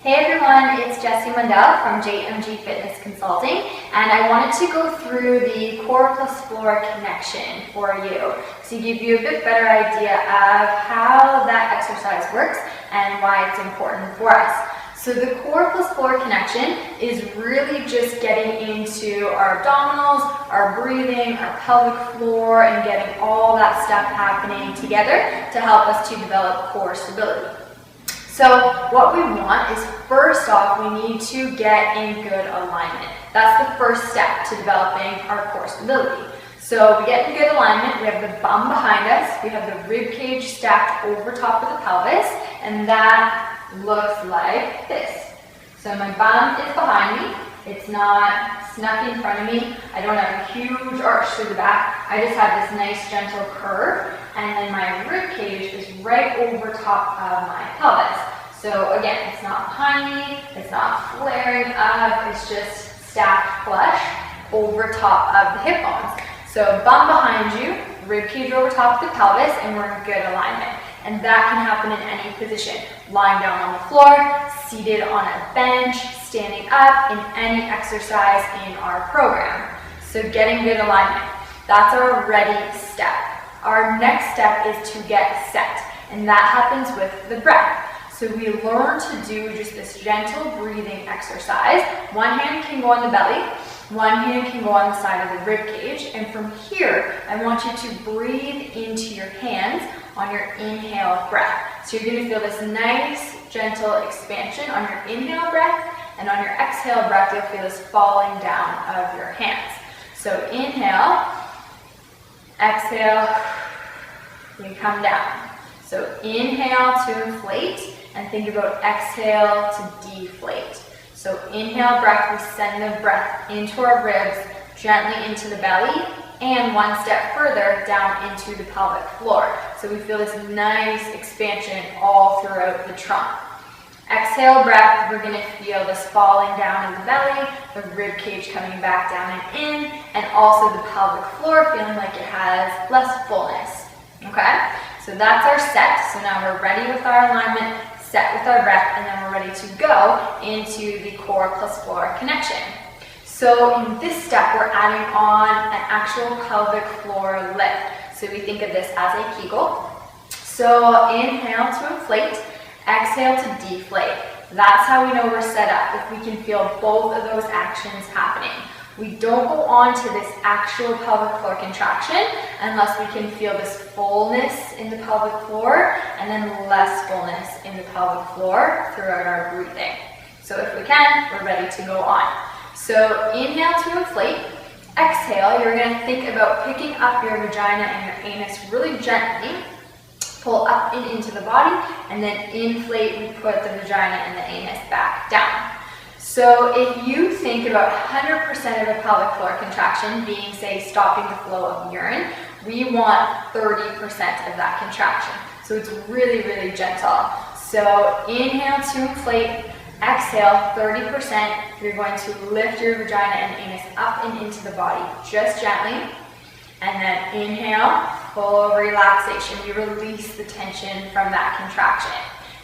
Hey everyone, it's Jessie Mundell from JMG Fitness Consulting, and I wanted to go through the core plus floor connection for you to give you a bit better idea of how that exercise works and why it's important for us. So the core plus floor connection is really just getting into our abdominals, our breathing, our pelvic floor, and getting all that stuff happening together to help us to develop core stability. So what we want is, first off, we need to get in good alignment. That's the first step to developing our core stability. So we get in good alignment, we have the bum behind us, we have the rib cage stacked over top of the pelvis, and that looks like this. So my bum is behind me, it's not snuck in front of me, I don't have a huge arch through the back, I just have this nice gentle curve, and then my rib cage is right over top of my pelvis. So again, it's not behind me, it's not flaring up, it's just stacked flush over top of the hip bones. So bum behind you, rib cage over top of the pelvis, and we're in good alignment. And that can happen in any position. Lying down on the floor, seated on a bench, standing up, in any exercise in our program. So getting good alignment. That's our ready step. Our next step is to get set, and that happens with the breath. So we learn to do just this gentle breathing exercise. One hand can go on the belly, one hand can go on the side of the rib cage, and from here, I want you to breathe into your hands on your inhale breath. So you're going to feel this nice, gentle expansion on your inhale breath, and on your exhale breath, you'll feel this falling down of your hands. So inhale, exhale, we come down. So inhale to inflate, and think about exhale to deflate. So inhale breath, we send the breath into our ribs, gently into the belly, and one step further down into the pelvic floor. So we feel this nice expansion all throughout the trunk. Exhale breath, we're going to feel this falling down in the belly, the rib cage coming back down and in, and also the pelvic floor feeling like it has less fullness. Okay? So that's our set. So now we're ready with our alignment, set with our breath, and then we're ready to go into the core plus floor connection. So in this step, we're adding on an actual pelvic floor lift. So we think of this as a Kegel. So inhale to inflate, exhale to deflate. That's how we know we're set up, if we can feel both of those actions happening. We don't go on to this actual pelvic floor contraction unless we can feel this fullness in the pelvic floor and then less fullness in the pelvic floor throughout our breathing. So if we can, we're ready to go on. So inhale to inflate, exhale, you're going to think about picking up your vagina and your anus really gently, pull up and into the body, and then inflate, we put the vagina and the anus back down. So if you think about 100% of the pelvic floor contraction being, say, stopping the flow of urine, we want 30% of that contraction. So it's really, really gentle. So inhale to inflate, exhale 30%. You're going to lift your vagina and anus up and into the body just gently. And then inhale, full relaxation. We release the tension from that contraction.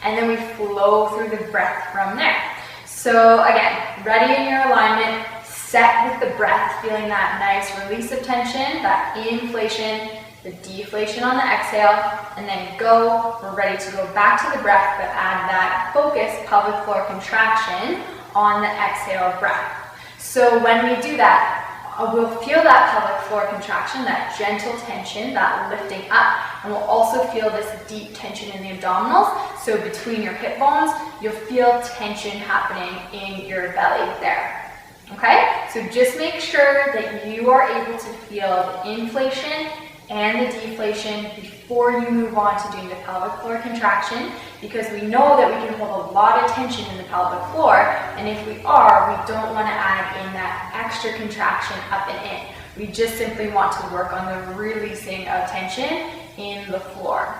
And then we flow through the breath from there. So again, ready in your alignment, set with the breath, feeling that nice release of tension, that inflation, the deflation on the exhale, and then go. We're ready to go back to the breath, but add that focused pelvic floor contraction on the exhale breath. So when we do that, we'll feel that pelvic floor contraction, that gentle tension, that lifting up, and we'll also feel this deep tension in the abdominals. So between your hip bones, you'll feel tension happening in your belly there. Okay? So just make sure that you are able to feel the inflation and the deflation before you move on to doing the pelvic floor contraction, because we know that we can hold a lot of tension in the pelvic floor, and if we are, we don't want to add in that extra contraction up and in. We just simply want to work on the releasing of tension in the floor.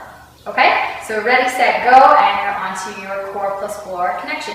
Okay? So ready, set, go, and you're onto your core plus floor connection.